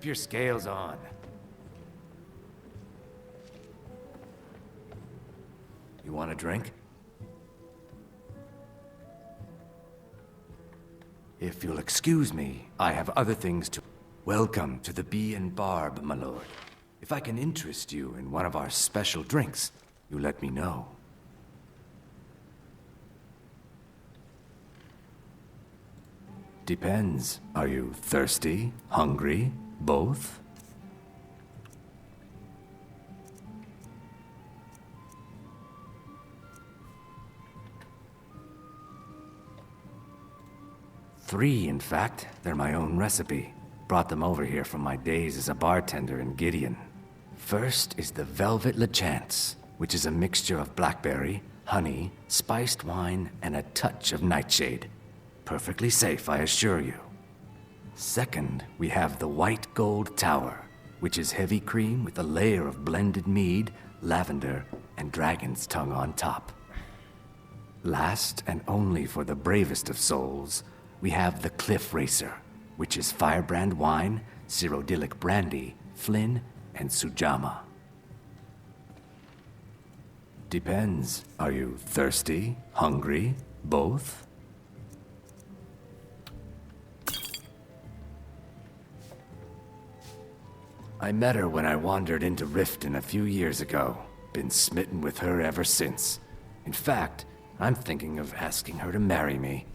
Keep your scales on. You want a drink? If you'll excuse me, I have other things to... Welcome to the Bee and Barb, my lord. If I can interest you in one of our special drinks, you let me know. Depends. Are you thirsty? Hungry? Both? Three, in fact. They're my own recipe. Brought them over here from my days as a bartender in Gideon. First is the Velvet Lachance, which is a mixture of blackberry, honey, spiced wine, and a touch of nightshade. Perfectly safe, I assure you. Second, we have the White Gold Tower, which is heavy cream with a layer of blended mead, lavender, and dragon's tongue on top. Last, and only for the bravest of souls, we have the Cliff Racer, which is firebrand wine, cyrodiilic brandy, Flynn, and Sujama. Depends. Are you thirsty? Hungry? Both? I met her when I wandered into Riften a few years ago. Been smitten with her ever since. In fact, I'm thinking of asking her to marry me.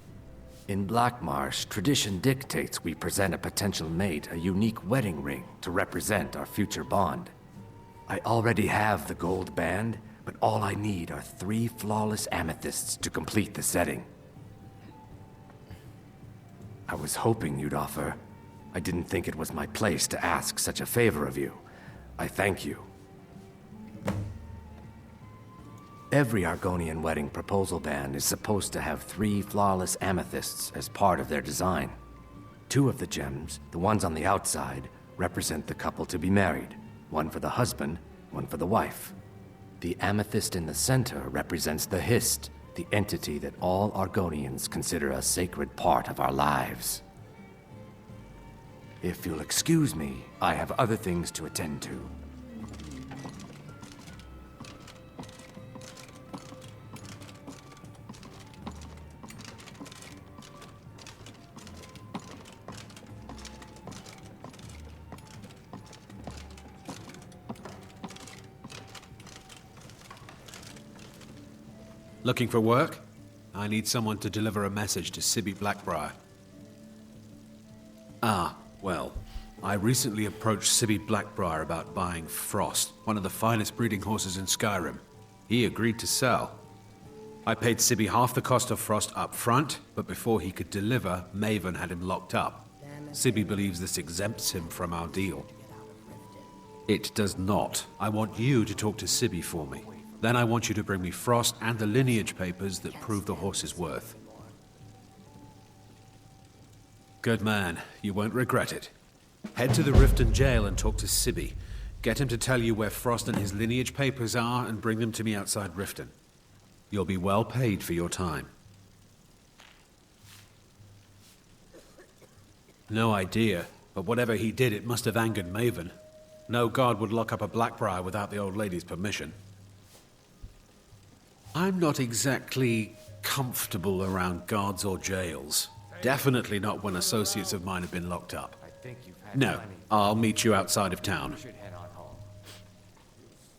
In Blackmarsh, tradition dictates we present a potential mate a unique wedding ring to represent our future bond. I already have the gold band, but all I need are 3 flawless amethysts to complete the setting. I was hoping you'd offer. I didn't think it was my place to ask such a favor of you. I thank you. Every Argonian wedding proposal band is supposed to have 3 flawless amethysts as part of their design. 2 of the gems, the ones on the outside, represent the couple to be married. One for the husband, one for the wife. The amethyst in the center represents the Hist, the entity that all Argonians consider a sacred part of our lives. If you'll excuse me, I have other things to attend to. Looking for work? I need someone to deliver a message to Sibby Blackbriar. Well, I recently approached Sibby Blackbriar about buying Frost, one of the finest breeding horses in Skyrim. He agreed to sell. I paid Sibby half the cost of Frost up front, but before he could deliver, Maven had him locked up. Sibby believes this exempts him from our deal. It does not. I want you to talk to Sibby for me. Then I want you to bring me Frost and the lineage papers that prove the horse's worth. Good man. You won't regret it. Head to the Riften jail and talk to Sibby. Get him to tell you where Frost and his lineage papers are and bring them to me outside Riften. You'll be well paid for your time. No idea, but whatever he did, it must have angered Maven. No guard would lock up a Blackbriar without the old lady's permission. I'm not exactly comfortable around guards or jails. Definitely not when associates of mine have been locked up. No, I'll meet you outside of town.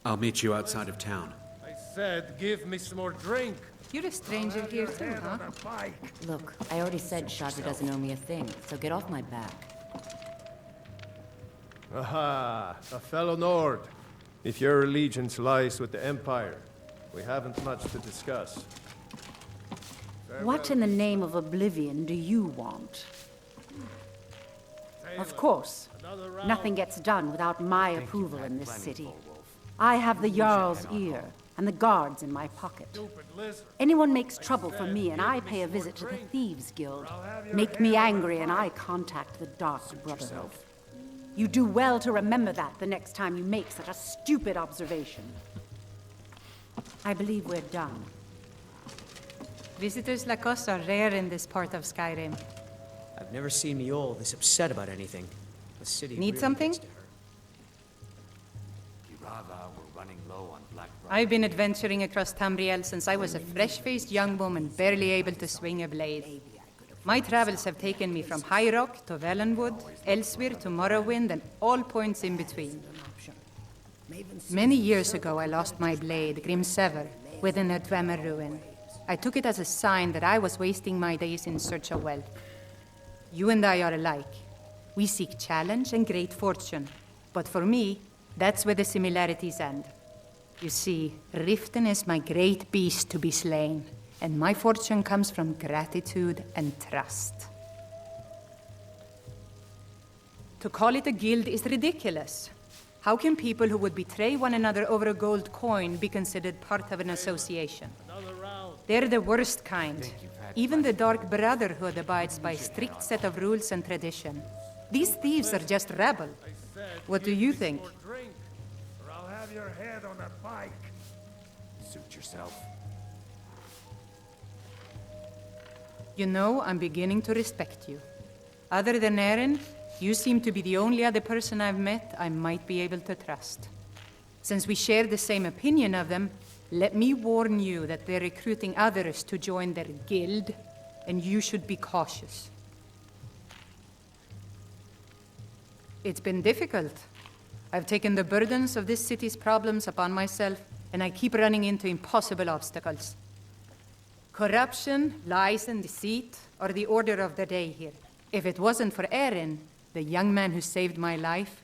I'll meet you outside of town. I said, give me some more drink. You're a stranger here too, huh? Look, I already said Shadra doesn't owe me a thing, so get off my back. Aha, a fellow Nord. If your allegiance lies with the Empire, we haven't much to discuss. What in the name of oblivion do you want? Of course, nothing gets done without my approval in this city. I have the Jarl's ear and the guards in my pocket. Anyone makes trouble for me and I pay a visit to the Thieves' Guild. Make me angry and I contact the Dark Brotherhood. You do well to remember that the next time you make such a stupid observation. I believe we're done. Visitors like us are rare in this part of Skyrim. I've never seen me all this upset about anything. A Need something? Irava were running low on Blackbriar. I've been adventuring across Tamriel since I was a fresh-faced young woman barely able to swing a blade. My travels have taken me from High Rock to Valenwood, Elsewhere to Morrowind, and all points in between. Many years ago, I lost my blade, Grimsever, within a Dwemer ruin. I took it as a sign that I was wasting my days in search of wealth. You and I are alike. We seek challenge and great fortune. But for me, that's where the similarities end. You see, Riften is my great beast to be slain, and my fortune comes from gratitude and trust. To call it a guild is ridiculous. How can people who would betray one another over a gold coin be considered part of an association? They're the worst kind. Even the Dark Brotherhood abides by a strict set of rules and tradition. These thieves are just rabble. What do you think? Or I'll have your head on a pike. Suit yourself. You know, I'm beginning to respect you. Other than Eren, you seem to be the only other person I've met I might be able to trust. Since we share the same opinion of them, let me warn you that they're recruiting others to join their guild, and you should be cautious. It's been difficult. I've taken the burdens of this city's problems upon myself, and I keep running into impossible obstacles. Corruption, lies, and deceit are the order of the day here. If it wasn't for Eren, the young man who saved my life,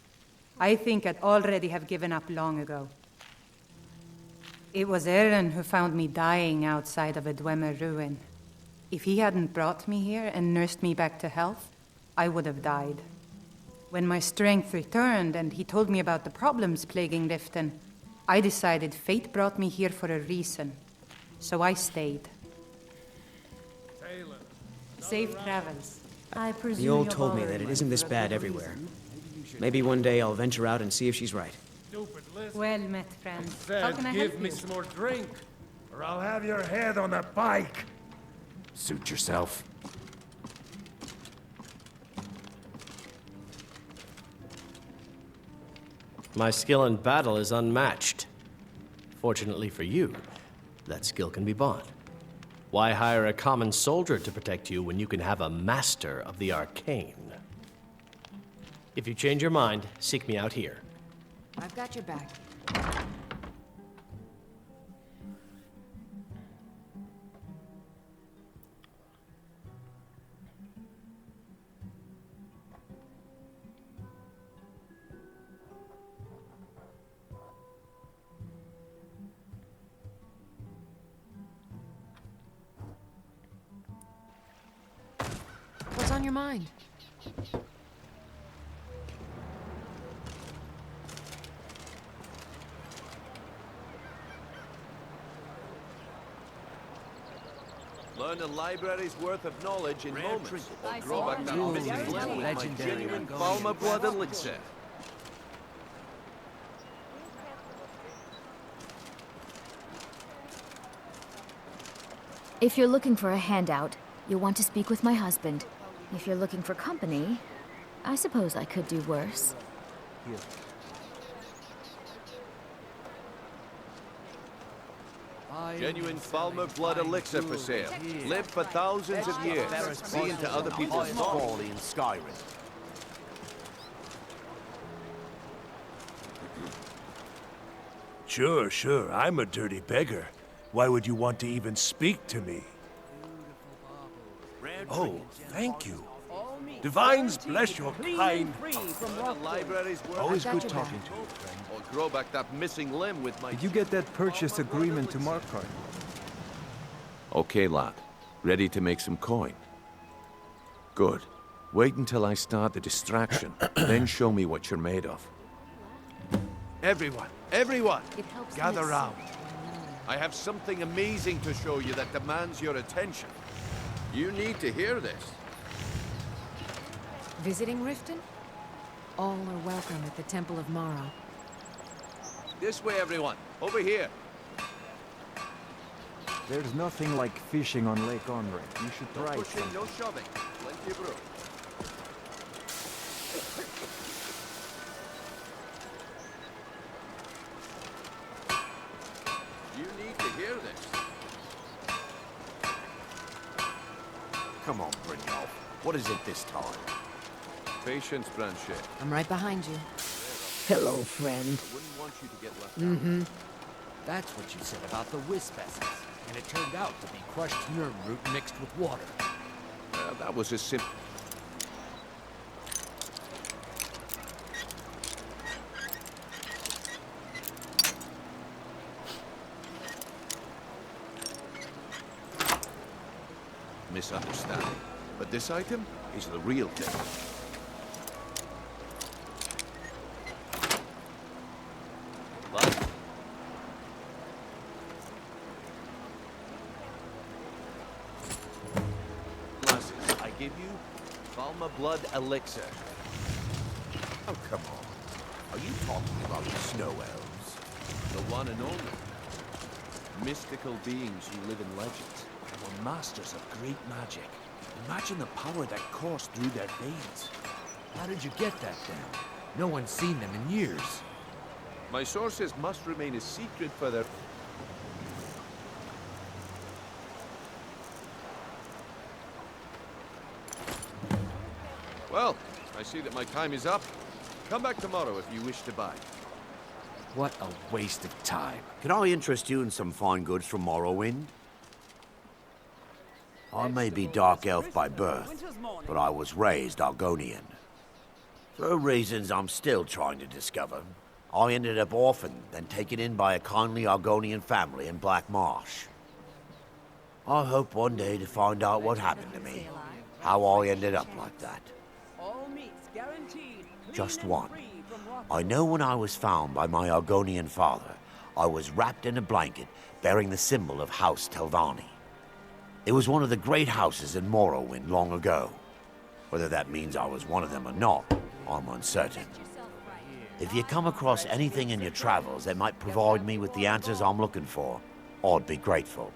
I think I'd already have given up long ago. It was Eren who found me dying outside of a Dwemer ruin. If he hadn't brought me here and nursed me back to health, I would have died. When my strength returned and he told me about the problems plaguing Riften, I decided fate brought me here for a reason. So I stayed. Safe travels. I presume The old you're told me that bothering it my isn't this bad everywhere. Maybe one day I'll venture out and see if she's right. Well met, friend. How Said, can I give help me you? some more drink, or I'll have your head on a pike. Suit yourself. My skill in battle is unmatched. Fortunately for you, that skill can be bought. Why hire a common soldier to protect you when you can have a master of the arcane? If you change your mind, seek me out here. I've got your back. What's on your mind? Learn a library's worth of knowledge in moments, or grow back that missing limb with my genuine Falmer blood elixir. If you're looking for a handout, you'll want to speak with my husband. If you're looking for company, I suppose I could do worse. Genuine Falmer blood elixir for sale. Live for thousands of years. See into other people's folly in Skyrim. Sure. I'm a dirty beggar. Why would you want to even speak to me? Oh, thank you. Divines bless your kind. Always good talking to you, friend. Or grow back that missing limb with my... Did you get that purchase agreement to Markarth? Okay, lad. Ready to make some coin? Good. Wait until I start the distraction, then show me what you're made of. Everyone! Gather round. I have something amazing to show you that demands your attention. You need to hear this. Visiting Riften? All are welcome at the Temple of Mara. This way, everyone. Over here. There's nothing like fishing on Lake Onrey. You should No try pushing, it. no shoving. Plenty of room. Come on, Brynjolf. What is it this time? Patience, Blanchet. I'm right behind you. Hello, friend. I wouldn't want you to get left out. That's what you said about the wisp essence. And it turned out to be crushed nerve root mixed with water. That was a simple... misunderstanding. But this item is the real thing. What? Lasses, I give you Balma Blood Elixir. Oh, come on. Are you talking about the snow elves? The one and only. Mystical beings who live in legends. Were masters of great magic. Imagine the power that coursed through their veins. How did you get that then? No one's seen them in years. My sources must remain a secret for their... Well, I see that my time is up. Come back tomorrow if you wish to buy. What a waste of time. Can I interest you in some fine goods from Morrowind? I may be Dark Elf by birth, but I was raised Argonian. For reasons I'm still trying to discover, I ended up orphaned, then taken in by a kindly Argonian family in Black Marsh. I hope one day to find out what happened to me, how I ended up like that. Just one. I know when I was found by my Argonian father, I was wrapped in a blanket bearing the symbol of House Telvanni. It was one of the great houses in Morrowind long ago. Whether that means I was one of them or not, I'm uncertain. If you come across anything in your travels that might provide me with the answers I'm looking for, I'd be grateful.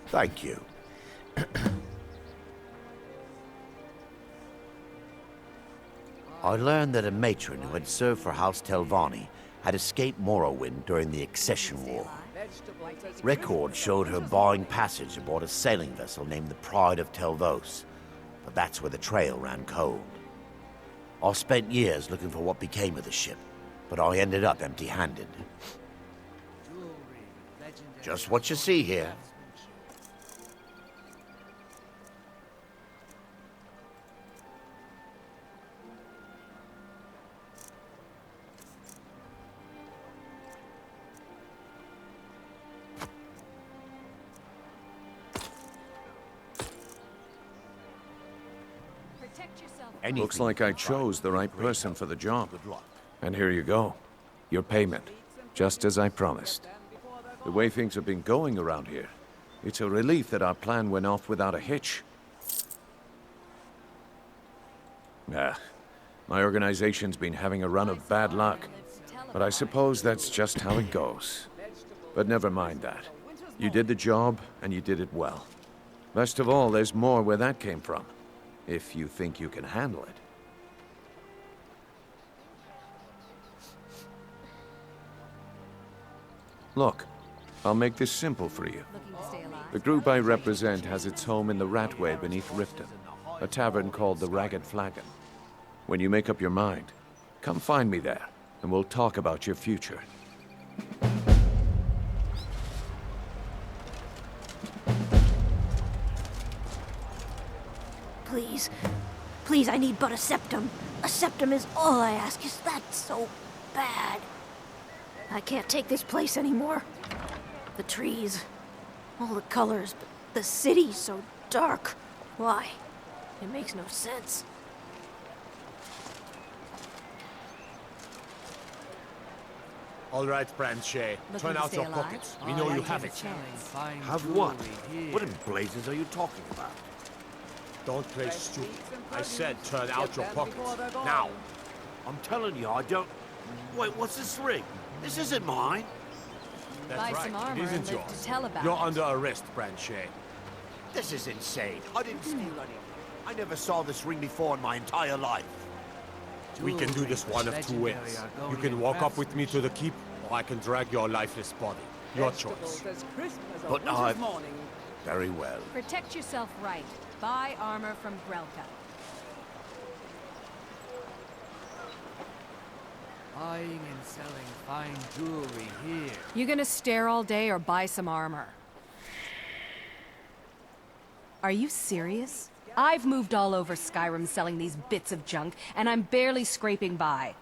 Thank you. I learned that a matron who had served for House Telvanni had escaped Morrowind during the Accession War. Records showed her buying passage aboard a sailing vessel named the Pride of Telvos, but that's where the trail ran cold. I spent years looking for what became of the ship, but I ended up empty-handed. Just what you see here. Looks like I chose the right person for the job. And here you go. Your payment. Just as I promised. The way things have been going around here, it's a relief that our plan went off without a hitch. My organization's been having a run of bad luck. But I suppose that's just how it goes. But never mind that. You did the job, and you did it well. Best of all, there's more where that came from. If you think you can handle it. Look, I'll make this simple for you. The group I represent has its home in the Ratway beneath Riften, a tavern called the Ragged Flagon. When you make up your mind, come find me there, and we'll talk about your future. Please. Please, I need but a septum. A septum is all I ask. Is that so bad? I can't take this place anymore. The trees, all the colors, but the city's so dark. Why? It makes no sense. All right, Branchet. Turn out your pockets. We know you have it. Have what? What in blazes are you talking about? Don't play stupid. I said turn out your pockets. Now. I'm telling you, I don't... Wait, what's this ring? This isn't mine. That's right. It isn't yours. You're under arrest, Branchet. This is insane. I didn't steal anything. I never saw this ring before in my entire life. We can do this one of two ways. You can walk up with me to the keep, or I can drag your lifeless body. Your choice. But Very well. Protect yourself right. Buy armor from Grelka. Buying and selling fine jewelry here. You gonna stare all day or buy some armor? Are you serious? I've moved all over Skyrim selling these bits of junk, and I'm barely scraping by.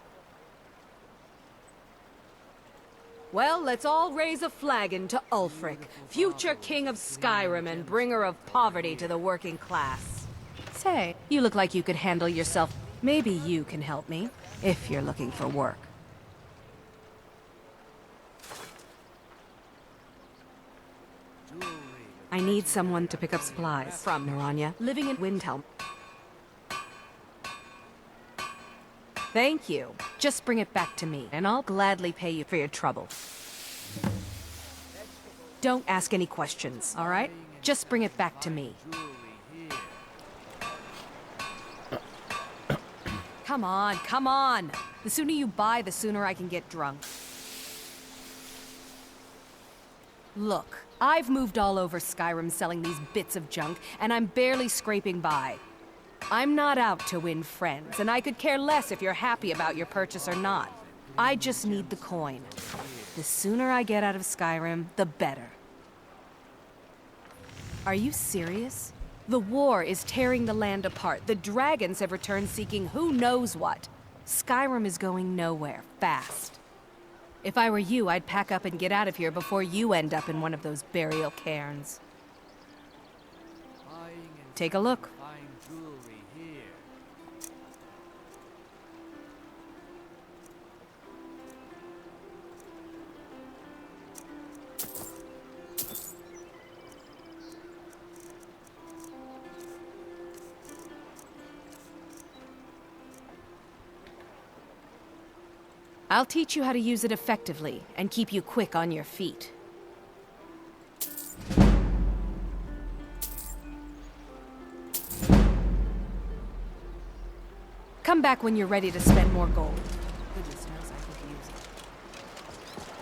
Well, let's all raise a flagon to Ulfric, future king of Skyrim and bringer of poverty to the working class. Say, you look like you could handle yourself. Maybe you can help me, if you're looking for work. I need someone to pick up supplies from Naranya, living in Windhelm. Thank you. Just bring it back to me, and I'll gladly pay you for your trouble. Don't ask any questions, all right? Just bring it back to me. Come on, come on! The sooner you buy, the sooner I can get drunk. Look, I've moved all over Skyrim selling these bits of junk, and I'm barely scraping by. I'm not out to win friends, and I could care less if you're happy about your purchase or not. I just need the coin. The sooner I get out of Skyrim, the better. Are you serious? The war is tearing the land apart. The dragons have returned seeking who knows what. Skyrim is going nowhere, fast. If I were you, I'd pack up and get out of here before you end up in one of those burial cairns. Take a look. I'll teach you how to use it effectively and keep you quick on your feet. Come back when you're ready to spend more gold. Goodness knows I could use it.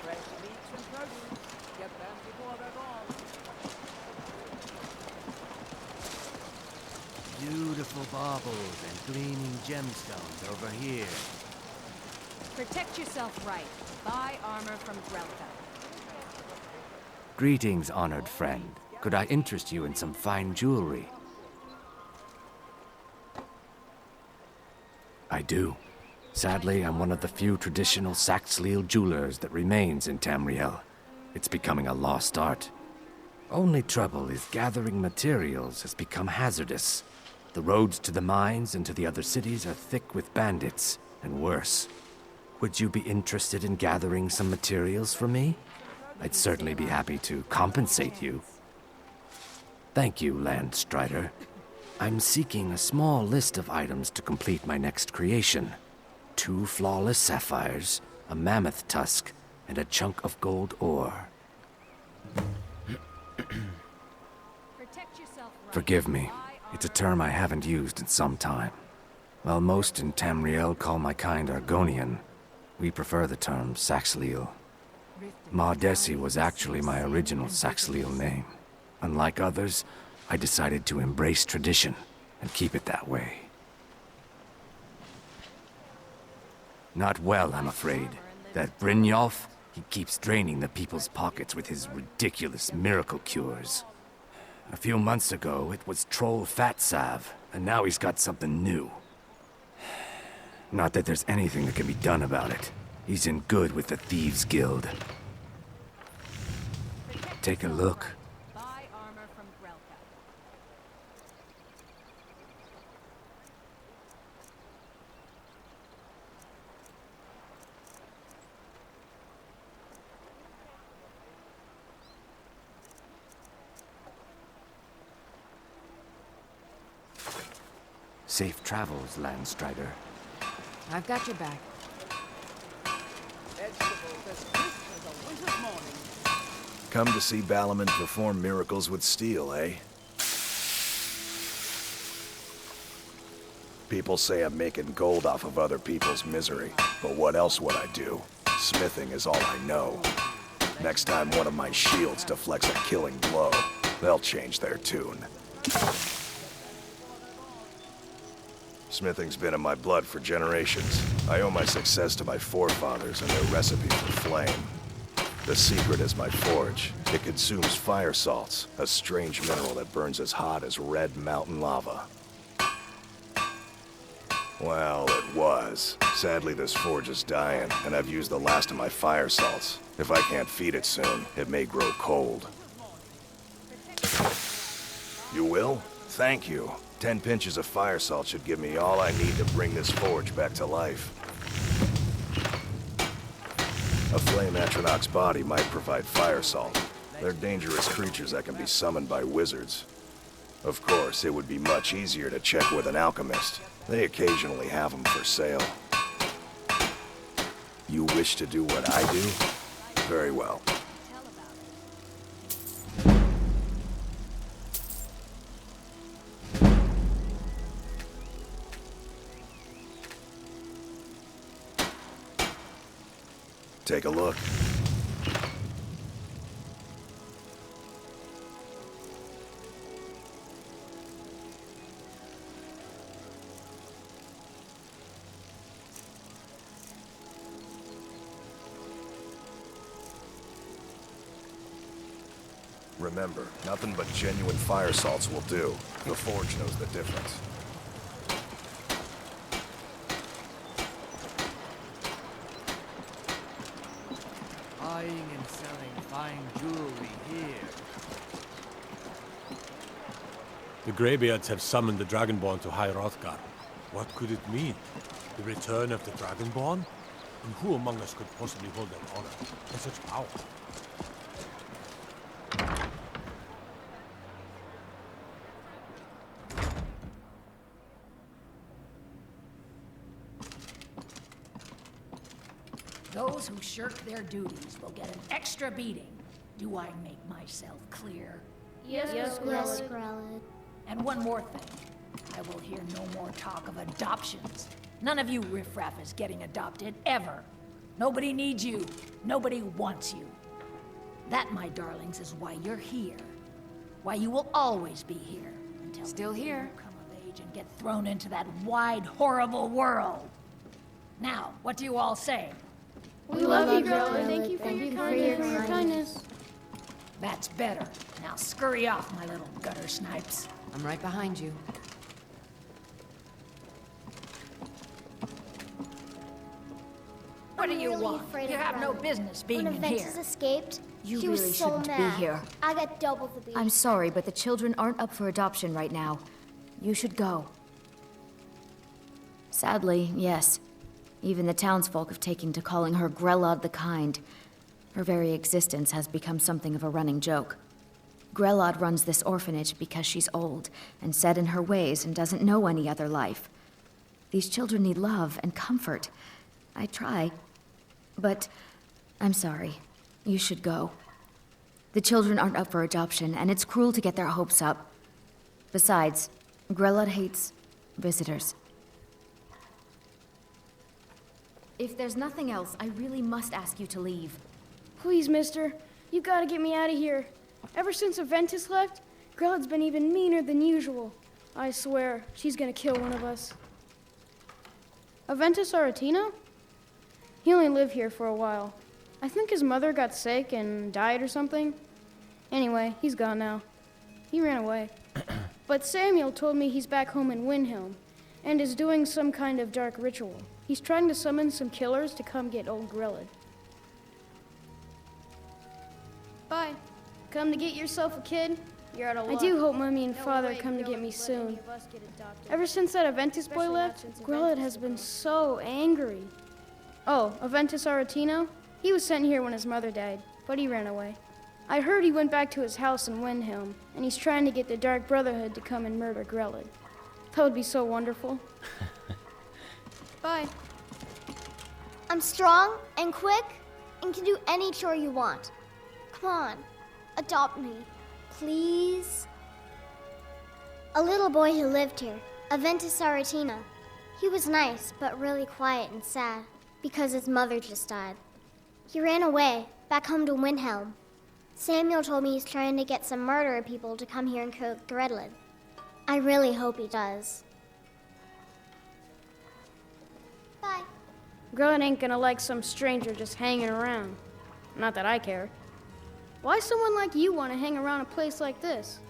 Fresh meats and produce. Get them before they're gone. Beautiful baubles and gleaming gemstones over here. Protect yourself right. Buy armor from Grelka. Greetings, honored friend. Could I interest you in some fine jewelry? I do. Sadly, I'm one of the few traditional Saxhleel jewelers that remains in Tamriel. It's becoming a lost art. Only trouble is gathering materials has become hazardous. The roads to the mines and to the other cities are thick with bandits, and worse. Would you be interested in gathering some materials for me? I'd certainly be happy to compensate you. Thank you, Landstrider. I'm seeking a small list of items to complete my next creation. 2 flawless sapphires, a mammoth tusk, and a chunk of gold ore. Forgive me. It's a term I haven't used in some time. While most in Tamriel call my kind Argonian, we prefer the term Saxhleel. Mardesi was actually my original Saxhleel name. Unlike others, I decided to embrace tradition and keep it that way. Not well, I'm afraid. That Brynjolf, he keeps draining the people's pockets with his ridiculous miracle cures. A few months ago, it was Troll Fatsav, and now he's got something new. Not that there's anything that can be done about it. He's in good with the Thieves' Guild. Take a look. Buy armor from Grelka. Safe travels, Landstrider. I've got your back. Come to see Balaman perform miracles with steel, eh? People say I'm making gold off of other people's misery, but what else would I do? Smithing is all I know. Next time one of my shields deflects a killing blow, They'll change their tune. Smithing's been in my blood for generations. I owe my success to my forefathers and their recipe for flame. The secret is my forge. It consumes fire salts, a strange mineral that burns as hot as red mountain lava. Well, it was. Sadly, this forge is dying, and I've used the last of my fire salts. If I can't feed it soon, it may grow cold. You will? Thank you. 10 pinches of fire salt should give me all I need to bring this forge back to life. A flame atronach's body might provide fire salt. They're dangerous creatures that can be summoned by wizards. Of course, it would be much easier to check with an alchemist. They occasionally have them for sale. You wish to do what I do? Very well. Take a look. Remember, nothing but genuine fire salts will do. The forge knows the difference. Buying and selling fine jewelry here. The Greybeards have summoned the Dragonborn to High Hrothgar. What could it mean? The return of the Dragonborn? And who among us could possibly hold that honor and such power? Those who shirk their duties will get an extra beating. Do I make myself clear? Yes, Grelod. And one more thing. I will hear no more talk of adoptions. None of you riffraff is getting adopted, ever. Nobody needs you. Nobody wants you. That, my darlings, is why you're here. Why you will always be here. Until Still here. you come of age and get thrown into that wide, horrible world. Now, what do you all say? We love you, Grelod. Thank you for your kindness. That's better. Now scurry off, my little gutter snipes. I'm right behind you. What do you really want? afraid You of have no Grelod. business being when in Aventus here. escaped, You she was really so shouldn't mad. be here. I got double the beat. I'm sorry, but the children aren't up for adoption right now. You should go. Sadly, yes. Even the townsfolk have taken to calling her Grelod the Kind. Her very existence has become something of a running joke. Grelod runs this orphanage because she's old and set in her ways and doesn't know any other life. These children need love and comfort. I try, but I'm sorry. You should go. The children aren't up for adoption, and it's cruel to get their hopes up. Besides, Grelod hates visitors. If there's nothing else, I really must ask you to leave. Please, mister. You gotta get me out of here. Ever since Aventus left, Grelod's been even meaner than usual. I swear, she's gonna kill one of us. Aventus Aretino? He only lived here for a while. I think his mother got sick and died or something. Anyway, he's gone now. He ran away. But Samuel told me he's back home in Windhelm and is doing some kind of dark ritual. He's trying to summon some killers to come get old Grelod. Bye. Come to get yourself a kid? You're out of luck. I do hope Mummy and Father come to get me soon. Ever since that Aventus boy left, Grelod has been so angry. Oh, Aventus Aretino? He was sent here when his mother died, but he ran away. I heard he went back to his house in Windhelm, and he's trying to get the Dark Brotherhood to come and murder Grelod. That would be so wonderful. Bye. I'm strong and quick and can do any chore you want. Come on, adopt me, please. A little boy who lived here, Aventus Aretino. He was nice, but really quiet and sad because his mother just died. He ran away, back home to Windhelm. Samuel told me he's trying to get some murderer people to come here and kill Gredlin. I really hope he does. Bye. Grelin ain't gonna like some stranger just hanging around. Not that I care. Why someone like you want to hang around a place like this?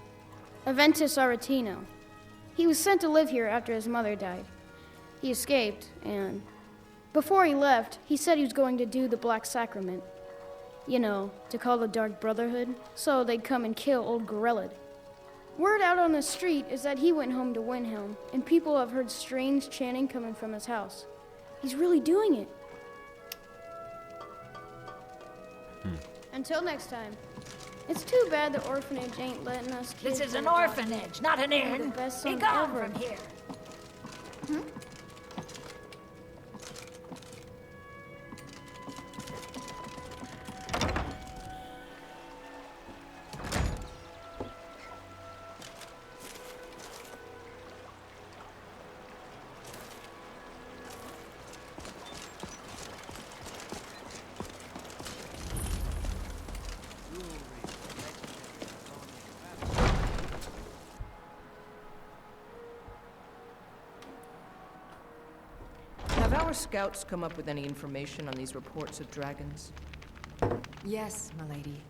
Aventus Aretino. He was sent to live here after his mother died. He escaped, and before he left, he said he was going to do the Black Sacrament. You know, to call the Dark Brotherhood, so they'd come and kill old Grelid. Word out on the street is that he went home to Windhelm, and people have heard strange chanting coming from his house. He's really doing it. Until next time. It's too bad the orphanage ain't letting us kids. This is an orphanage, not an inn. Be gone from here. Have our scouts come up with any information on these reports of dragons? Yes, milady.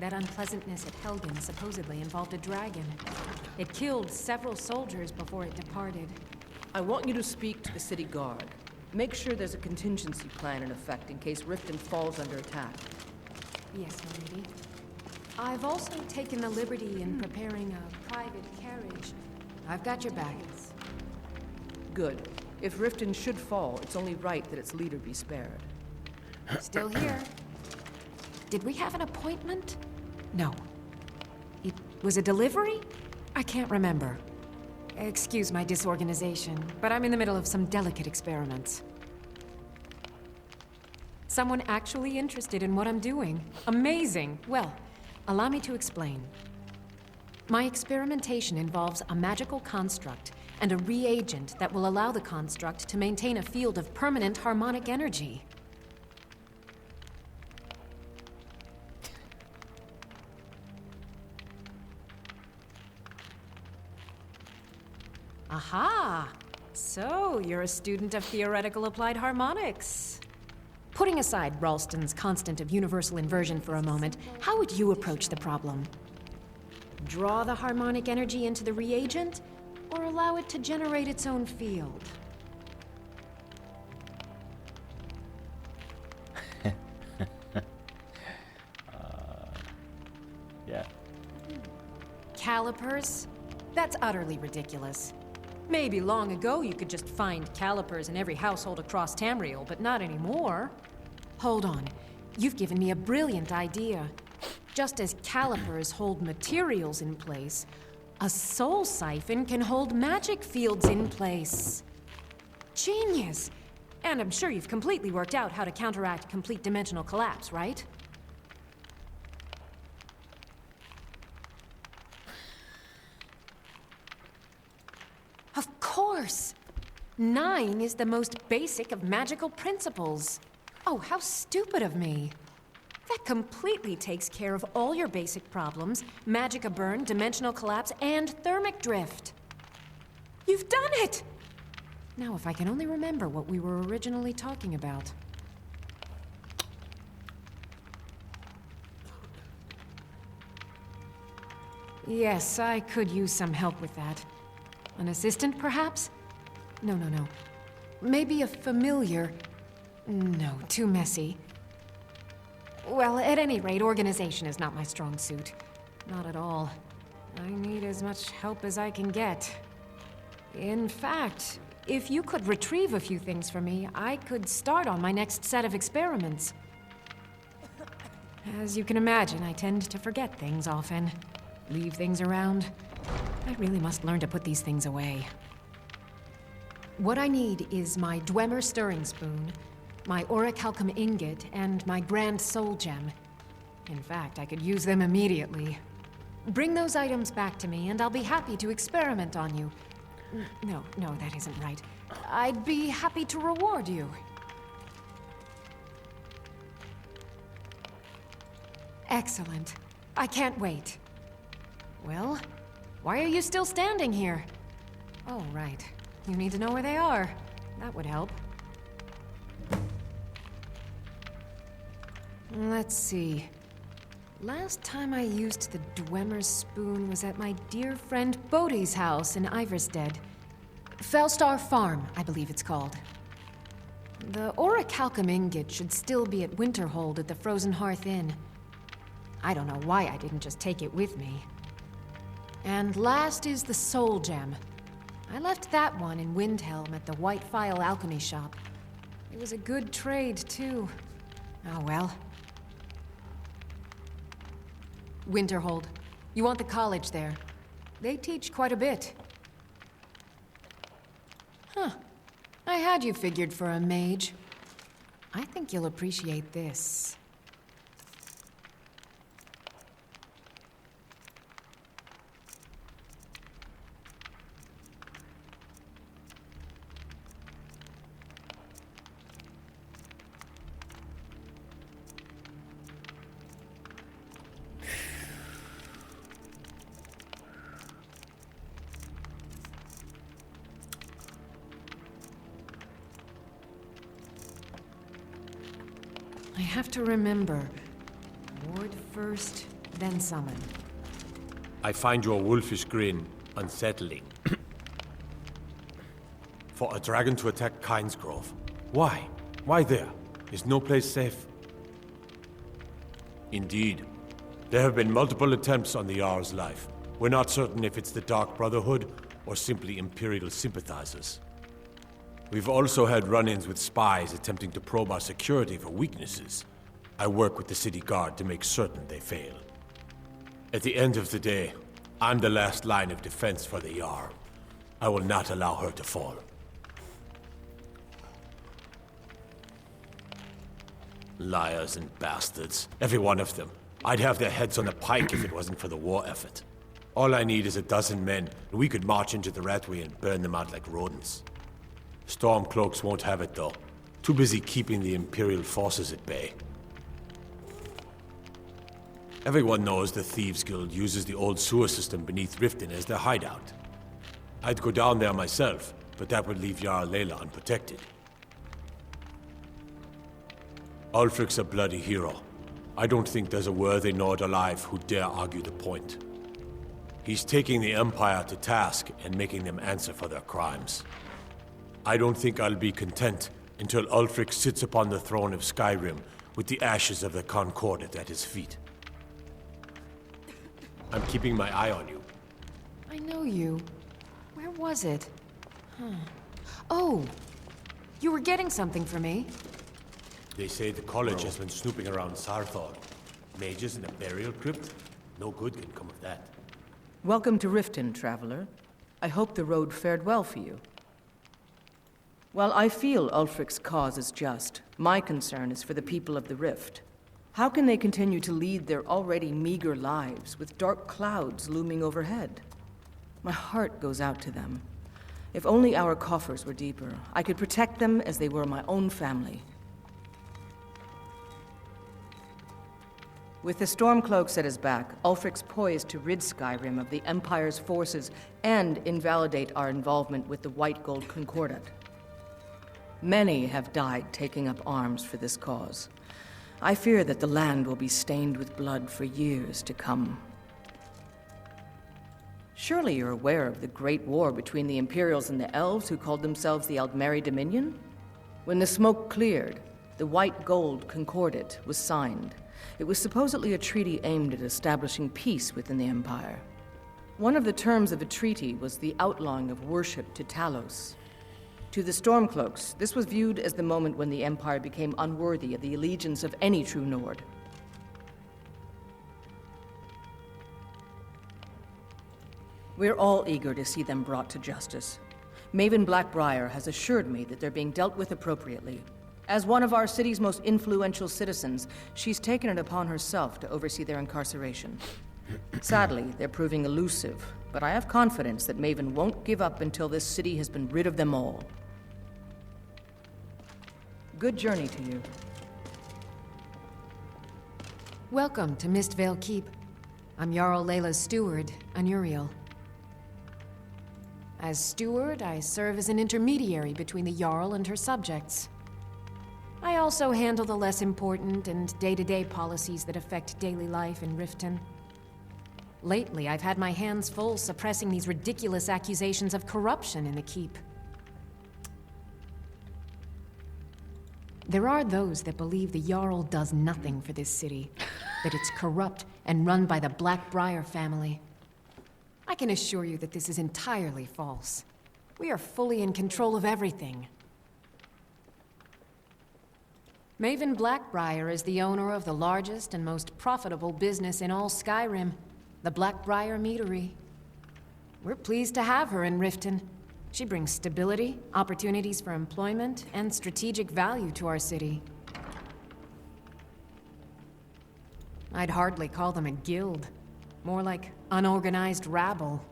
That unpleasantness at Helgen supposedly involved a dragon. It killed several soldiers before it departed. I want you to speak to the city guard. Make sure there's a contingency plan in effect in case Riften falls under attack. Yes, milady. I've also taken the liberty in preparing a private carriage. I've got your baggage. Good. If Riften should fall, it's only right that its leader be spared. Still here. Did we have an appointment? No. It was a delivery? I can't remember. Excuse my disorganization, but I'm in the middle of some delicate experiments. Someone actually interested in what I'm doing. Amazing! Well, allow me to explain. My experimentation involves a magical construct and a reagent that will allow the construct to maintain a field of permanent harmonic energy. Aha! So, you're a student of theoretical applied harmonics. Putting aside Ralston's constant of universal inversion for a moment, how would you approach the problem? Draw the harmonic energy into the reagent, or allow it to generate its own field? Yeah. Calipers? That's utterly ridiculous. Maybe long ago you could just find calipers in every household across Tamriel, but not anymore. Hold on. You've given me a brilliant idea. Just as calipers hold materials in place, a soul siphon can hold magic fields in place. Genius! And I'm sure you've completely worked out how to counteract complete dimensional collapse, right? Of course! 9 is the most basic of magical principles. Oh, how stupid of me. That completely takes care of all your basic problems: magicka burn, dimensional collapse, and thermic drift. You've done it! Now, if I can only remember what we were originally talking about. Yes, I could use some help with that. An assistant, perhaps? No. Maybe a familiar. No, too messy. Well, at any rate, organization is not my strong suit. Not at all. I need as much help as I can get. In fact, if you could retrieve a few things for me, I could start on my next set of experiments. As you can imagine, I tend to forget things often. Leave things around. I really must learn to put these things away. What I need is my Dwemer stirring spoon, my orichalcum ingot, and my grand soul gem. In fact, I could use them immediately. Bring those items back to me, and I'll be happy to experiment on you. No, that isn't right. I'd be happy to reward you. Excellent. I can't wait. Well, why are you still standing here? Oh, right. You need to know where they are. That would help. Let's see. Last time I used the Dwemer's spoon was at my dear friend Bodhi's house in Iverstead. Fellstar Farm, I believe it's called. The orichalcum ingot should still be at Winterhold at the Frozen Hearth Inn. I don't know why I didn't just take it with me. And last is the Soul Gem. I left that one in Windhelm at the White Phial Alchemy Shop. It was a good trade, too. Oh well. Winterhold. You want the college there. They teach quite a bit. Huh. I had you figured for a mage. I think you'll appreciate this. I have to remember. Ward first, then summon. I find your wolfish grin unsettling. For a dragon to attack Kynesgrove. Why? Why there? Is no place safe? Indeed. There have been multiple attempts on the Jarl's life. We're not certain if it's the Dark Brotherhood or simply Imperial sympathizers. We've also had run-ins with spies attempting to probe our security for weaknesses. I work with the city guard to make certain they fail. At the end of the day, I'm the last line of defense for the Jarl. I will not allow her to fall. Liars and bastards. Every one of them. I'd have their heads on a pike if it wasn't for the war effort. All I need is a dozen men, and we could march into the Ratway and burn them out like rodents. Stormcloaks won't have it, though. Too busy keeping the Imperial forces at bay. Everyone knows the Thieves Guild uses the old sewer system beneath Riften as their hideout. I'd go down there myself, but that would leave Jarl Layla unprotected. Ulfric's a bloody hero. I don't think there's a worthy Nord alive who dare argue the point. He's taking the Empire to task and making them answer for their crimes. I don't think I'll be content until Ulfric sits upon the throne of Skyrim with the ashes of the Concordat at his feet. I'm keeping my eye on you. I know you. Where was it? Huh. Oh! You were getting something for me. They say the college has been snooping around Sarthor. Mages in a burial crypt? No good can come of that. Welcome to Riften, traveler. I hope the road fared well for you. While I feel Ulfric's cause is just, my concern is for the people of the Rift. How can they continue to lead their already meager lives with dark clouds looming overhead? My heart goes out to them. If only our coffers were deeper, I could protect them as they were my own family. With the Stormcloaks at his back, Ulfric's poised to rid Skyrim of the Empire's forces and invalidate our involvement with the White Gold Concordat. Many have died taking up arms for this cause. I fear that the land will be stained with blood for years to come. Surely you're aware of the Great War between the Imperials and the Elves who called themselves the Aldmeri Dominion? When the smoke cleared, the White Gold Concordat was signed. It was supposedly a treaty aimed at establishing peace within the Empire. One of the terms of the treaty was the outlawing of worship to Talos. To the Stormcloaks, this was viewed as the moment when the Empire became unworthy of the allegiance of any true Nord. We're all eager to see them brought to justice. Maven Blackbriar has assured me that they're being dealt with appropriately. As one of our city's most influential citizens, she's taken it upon herself to oversee their incarceration. Sadly, they're proving elusive, but I have confidence that Maven won't give up until this city has been rid of them all. Good journey to you. Welcome to Mistvale Keep. I'm Jarl Layla's steward, Anuriel. As steward, I serve as an intermediary between the Jarl and her subjects. I also handle the less important and day-to-day policies that affect daily life in Riften. Lately, I've had my hands full suppressing these ridiculous accusations of corruption in the keep. There are those that believe the Jarl does nothing for this city, that it's corrupt and run by the Blackbriar family. I can assure you that this is entirely false. We are fully in control of everything. Maven Blackbriar is the owner of the largest and most profitable business in all Skyrim, the Blackbriar Meadery. We're pleased to have her in Riften. She brings stability, opportunities for employment, and strategic value to our city. I'd hardly call them a guild. More like unorganized rabble.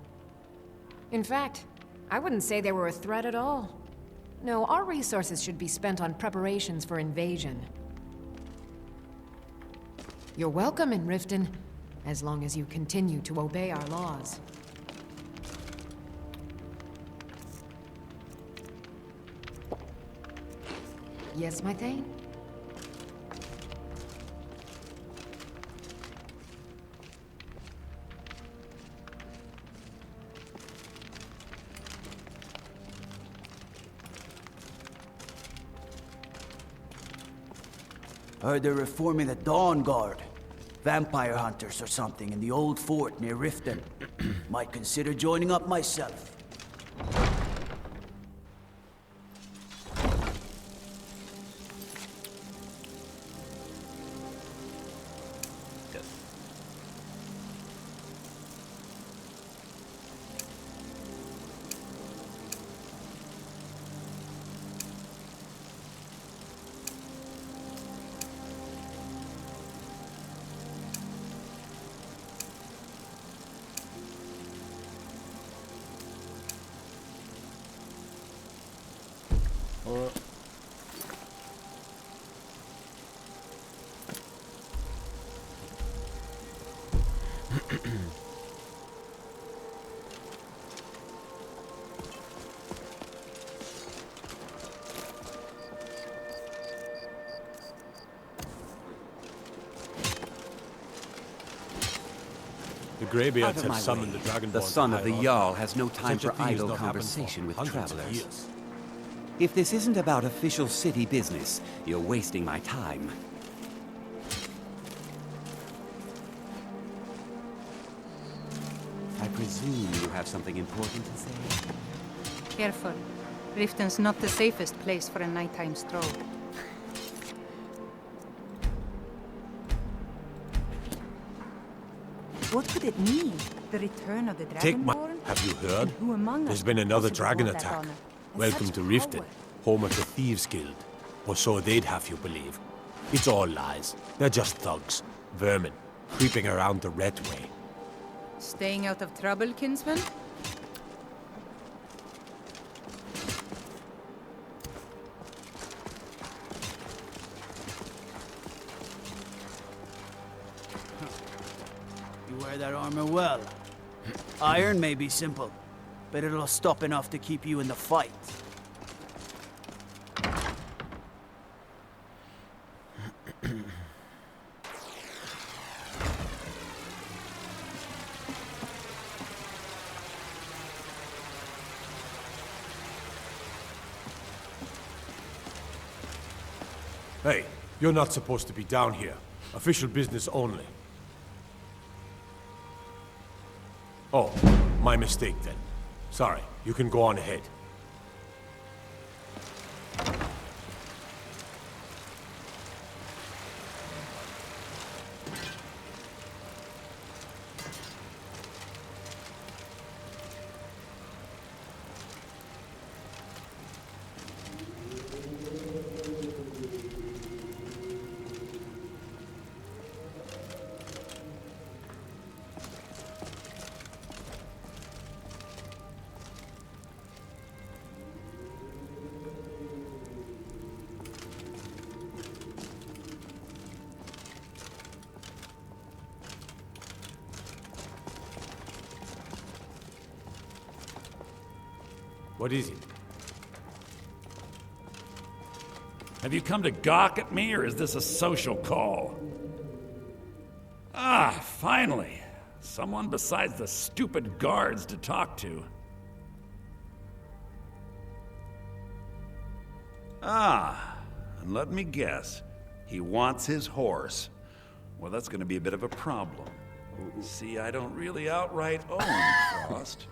In fact, I wouldn't say they were a threat at all. No, our resources should be spent on preparations for invasion. You're welcome in Riften, as long as you continue to obey our laws. Yes, my Thane? Heard they're reforming the Dawn Guard. Vampire hunters or something in the old fort near Riften. Might consider joining up myself. The Greybeards have summoned the Dragonborn. The son of the Jarl has no time for idle conversation with travelers. If this isn't about official city business, you're wasting my time. I presume you have something important to say? Careful. Riften's not the safest place for a nighttime stroll. What could it mean? The return of the Dragonborn? Have you heard? Who among There's us been another possibly dragon brought that attack. honor? And Welcome such to Riften, power. home of the Thieves Guild. Or so they'd have you believe. It's all lies. They're just thugs. Vermin. Creeping around the Red Way. Staying out of trouble, kinsman? You wear that armor well. Iron may be simple, but it'll stop enough to keep you in the fight. Hey, you're not supposed to be down here. Official business only. Oh, my mistake then. Sorry, you can go on ahead. What is it? Have you come to gawk at me, or is this a social call? Ah, finally. Someone besides the stupid guards to talk to. Ah, and let me guess. He wants his horse. Well, that's gonna be a bit of a problem. See, I don't really outright own Frost.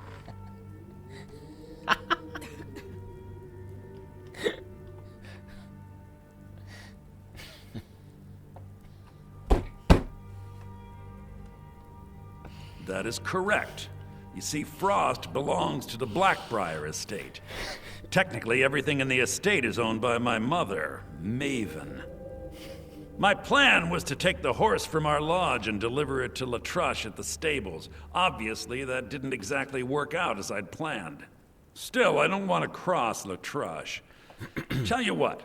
That is correct. You see, Frost belongs to the Blackbriar estate. Technically, everything in the estate is owned by my mother, Maven. My plan was to take the horse from our lodge and deliver it to Latrush at the stables. Obviously, that didn't exactly work out as I'd planned. Still, I don't want to cross Latrush. Tell you what,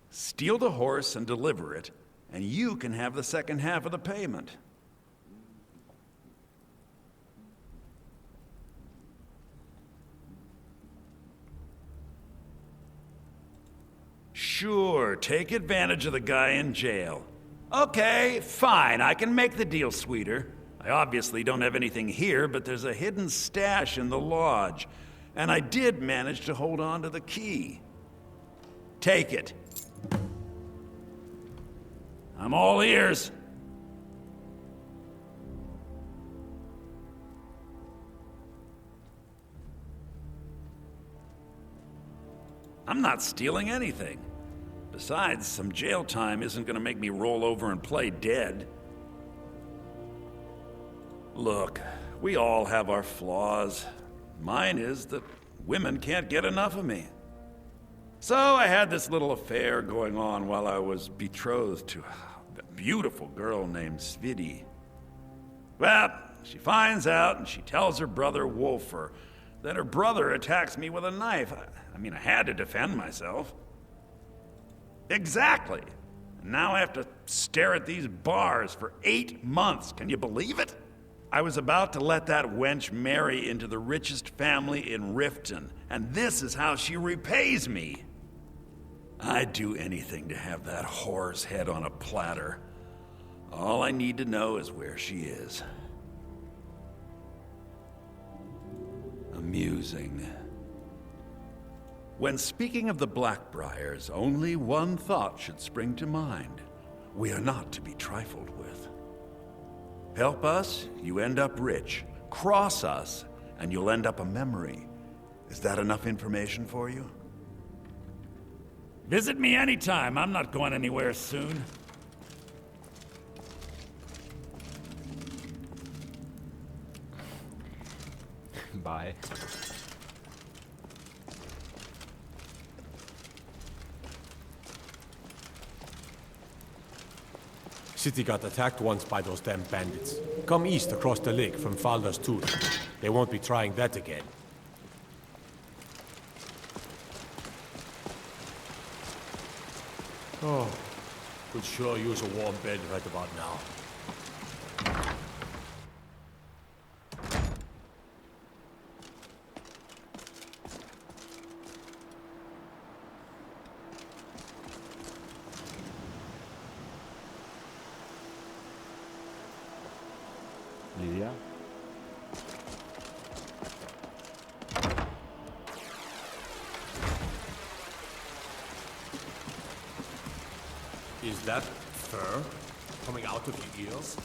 steal the horse and deliver it, and you can have the second half of the payment. Sure, take advantage of the guy in jail. Okay, fine, I can make the deal sweeter. I obviously don't have anything here, but there's a hidden stash in the lodge, and I did manage to hold on to the key. Take it. I'm all ears. I'm not stealing anything. Besides, some jail time isn't gonna make me roll over and play dead. Look, we all have our flaws. Mine is that women can't get enough of me. So I had this little affair going on while I was betrothed to a beautiful girl named Svidi. Well, she finds out and she tells her brother Wolfer. Then her brother attacks me with a knife. I mean, I had to defend myself. Exactly. And now I have to stare at these bars for 8 months. Can you believe it? I was about to let that wench marry into the richest family in Riften, and this is how she repays me. I'd do anything to have that whore's head on a platter. All I need to know is where she is. Amusing. When speaking of the Blackbriars, only one thought should spring to mind. We are not to be trifled with. Help us, you end up rich. Cross us, and you'll end up a memory. Is that enough information for you? Visit me anytime. I'm not going anywhere soon. Bye. City got attacked once by those damn bandits. Come east across the lake from Falda's Tooth. They won't be trying that again. Oh, could sure use a warm bed right about now. Lydia? Is that fur coming out of your ears?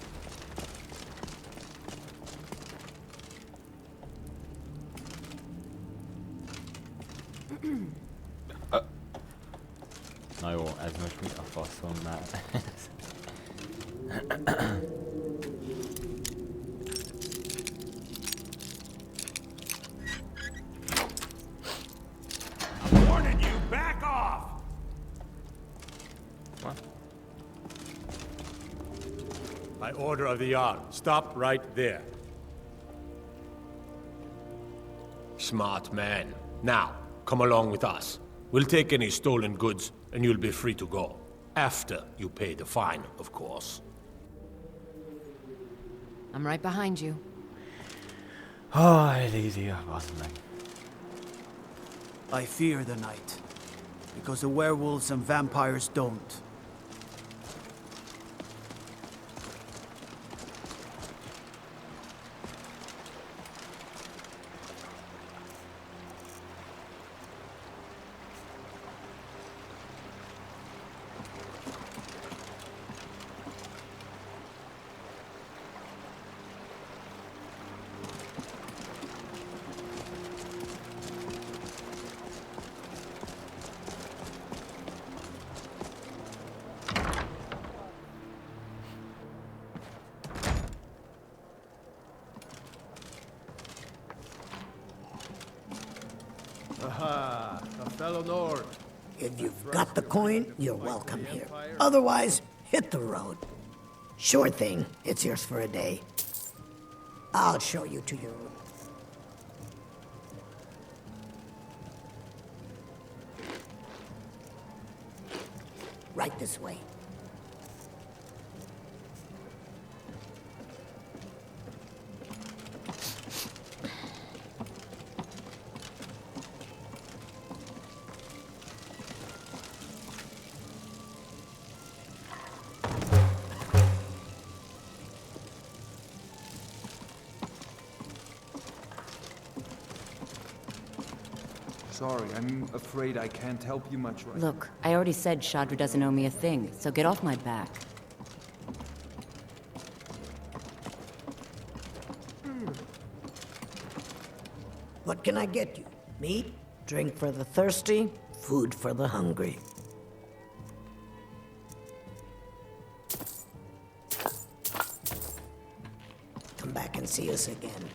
Na jó, ez most mi a faszomnál? I'm warning you, back off! What? By order of the Jarl, stop right there. Smart man. Now, come along with us. We'll take any stolen goods, and you'll be free to go. After you pay the fine, of course. I'm right behind you. Oh, Lydia, basz meg. I fear the night, because the werewolves and vampires don't. Aha, a fellow Nord. If you've got the coin, you're welcome here. Otherwise, hit the road. Sure thing, it's yours for a day. I'll show you to your room. Right this way. Sorry, I'm afraid I can't help you much right now. Look, I already said Shadra doesn't owe me a thing, so get off my back. What can I get you? Meat? Drink for the thirsty? Food for the hungry. Come back and see us again.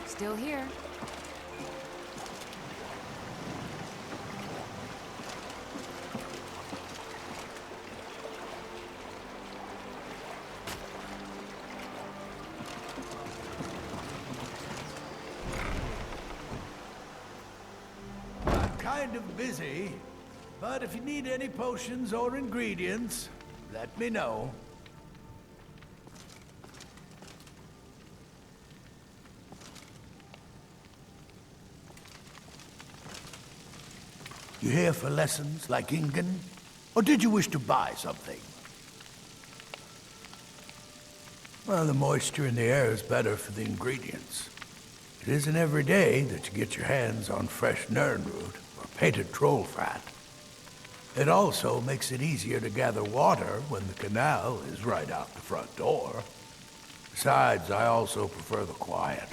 Still here. I'm kind of busy, but if you need any potions or ingredients, let me know. You here for lessons like Ingen? Or did you wish to buy something? Well, the moisture in the air is better for the ingredients. It isn't every day that you get your hands on fresh nernroot or painted troll fat. It also makes it easier to gather water when the canal is right out the front door. Besides, I also prefer the quiet.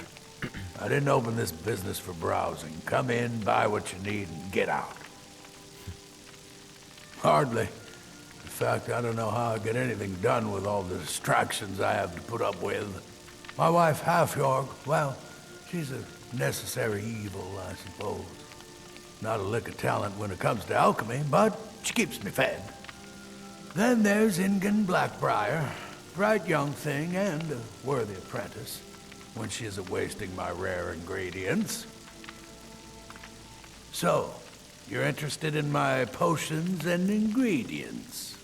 I didn't open this business for browsing. Come in, buy what you need, and get out. Hardly. In fact, I don't know how I get anything done with all the distractions I have to put up with. My wife, Half-York, well, she's a necessary evil, I suppose. Not a lick of talent when it comes to alchemy, but she keeps me fed. Then there's Ingen Blackbriar, bright young thing and a worthy apprentice, when she isn't wasting my rare ingredients. So, you're interested in my potions and ingredients?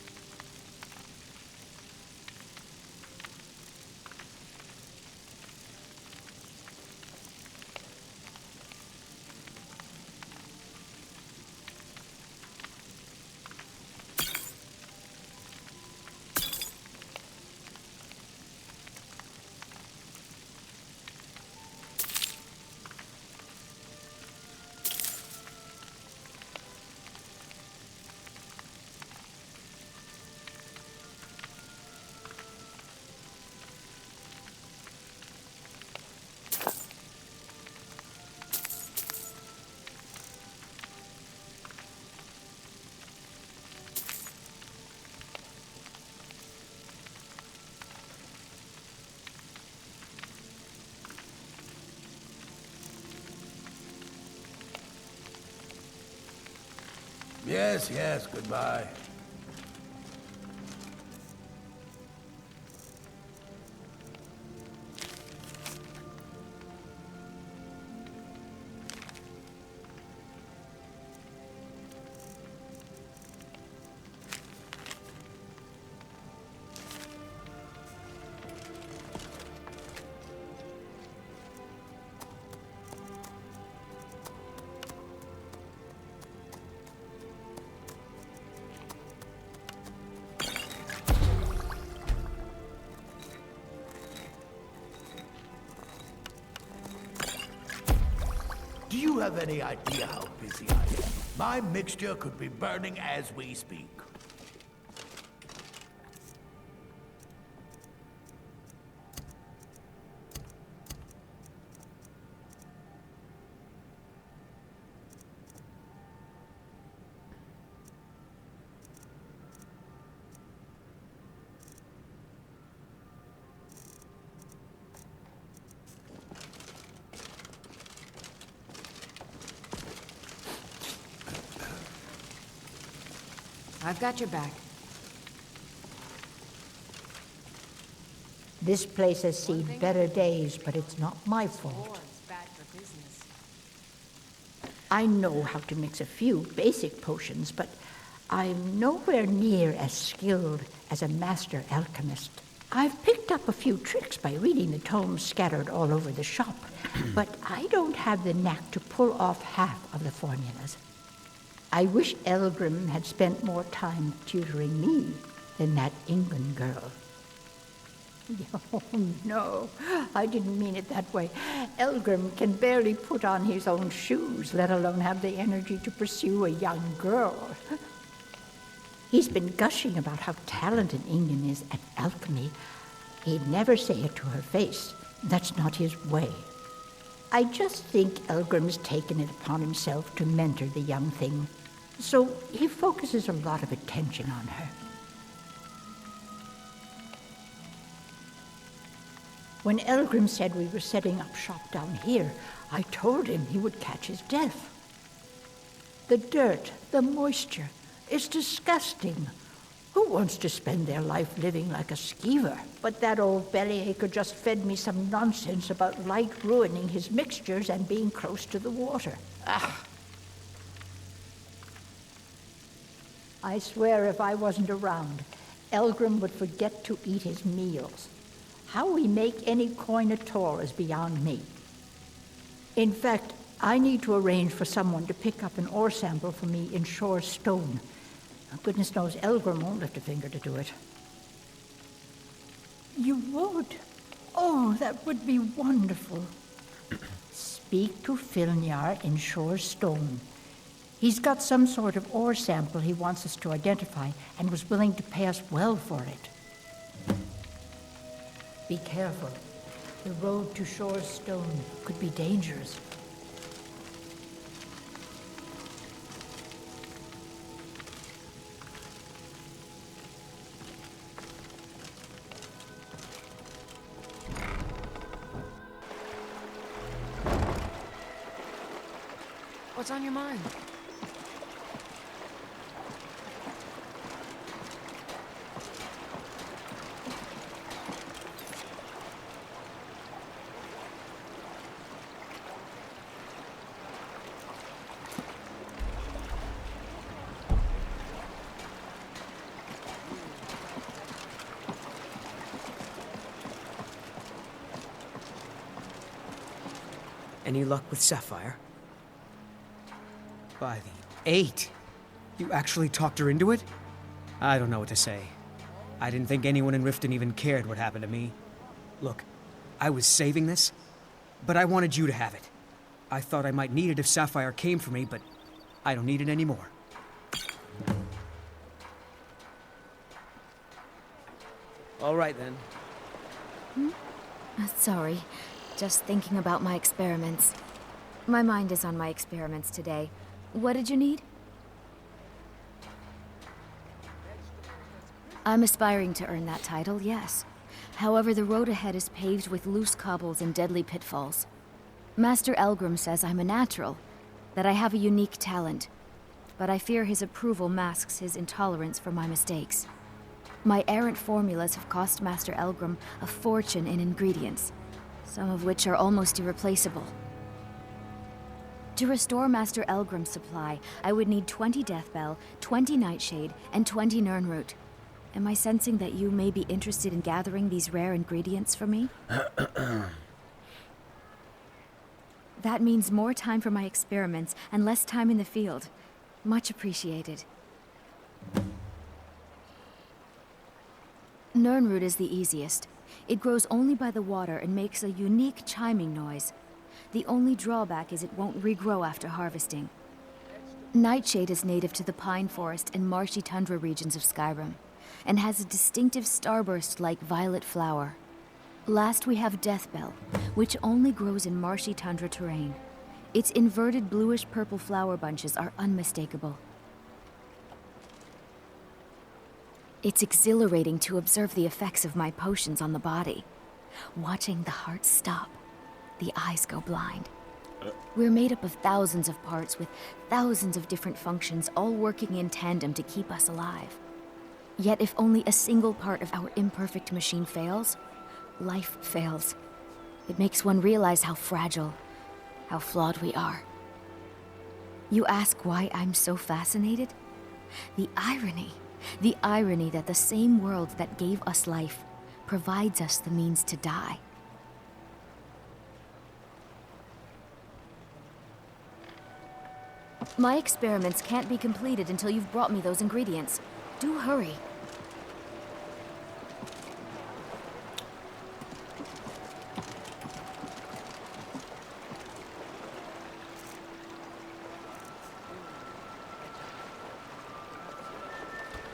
Yes, yes, goodbye. Do you have any idea how busy I am? My mixture could be burning as we speak. I've got your back. This place has seen better days, but it's not my fault. I know how to mix a few basic potions, but I'm nowhere near as skilled as a master alchemist. I've picked up a few tricks by reading the tomes scattered all over the shop, but I don't have the knack to pull off half of the formulas. I wish Elgrim had spent more time tutoring me than that Ingun girl. Oh, no, I didn't mean it that way. Elgrim can barely put on his own shoes, let alone have the energy to pursue a young girl. He's been gushing about how talented Ingun is at alchemy. He'd never say it to her face. That's not his way. I just think Elgrim's taken it upon himself to mentor the young thing, so he focuses a lot of attention on her. When Elgrim said we were setting up shop down here, I told him he would catch his death. The dirt, the moisture, it's disgusting. Who wants to spend their life living like a skeever? But that old bellyacre just fed me some nonsense about light ruining his mixtures and being close to the water. Ah! I swear if I wasn't around, Elgrim would forget to eat his meals. How we make any coin at all is beyond me. In fact, I need to arrange for someone to pick up an ore sample for me in Shore Stone. Goodness knows Elgrim won't lift a finger to do it. You would? Oh, that would be wonderful. Speak to Filnyar in Shore Stone. He's got some sort of ore sample he wants us to identify and was willing to pay us well for it. Be careful. The road to Shore Stone could be dangerous. What's on your mind? Any luck with Sapphire? By the 8! You actually talked her into it? I don't know what to say. I didn't think anyone in Riften even cared what happened to me. Look, I was saving this, but I wanted you to have it. I thought I might need it if Sapphire came for me, but I don't need it anymore. All right, then. Sorry. Just thinking about my experiments. My mind is on my experiments today. What did you need? I'm aspiring to earn that title, yes. However, the road ahead is paved with loose cobbles and deadly pitfalls. Master Elgrim says I'm a natural, that I have a unique talent. but I fear his approval masks his intolerance for my mistakes. My errant formulas have cost Master Elgrim a fortune in ingredients, some of which are almost irreplaceable. To restore Master Elgrim's supply, I would need 20 Deathbell, 20 Nightshade, and 20 Nirnroot. Am I sensing that you may be interested in gathering these rare ingredients for me? That means more time for my experiments and less time in the field. Much appreciated. Nirnroot is the easiest. It grows only by the water and makes a unique chiming noise. The only drawback is it won't regrow after harvesting. Nightshade is native to the pine forest and marshy tundra regions of Skyrim, and has a distinctive starburst-like violet flower. Last we have Deathbell, which only grows in marshy tundra terrain. Its inverted bluish-purple flower bunches are unmistakable. It's exhilarating to observe the effects of my potions on the body. Watching the heart stop, the eyes go blind. We're made up of thousands of parts with thousands of different functions, all working in tandem to keep us alive. Yet if only a single part of our imperfect machine fails, life fails. It makes one realize how fragile, how flawed we are. You ask why I'm so fascinated? The irony that the same world that gave us life provides us the means to die. My experiments can't be completed until you've brought me those ingredients. Do hurry.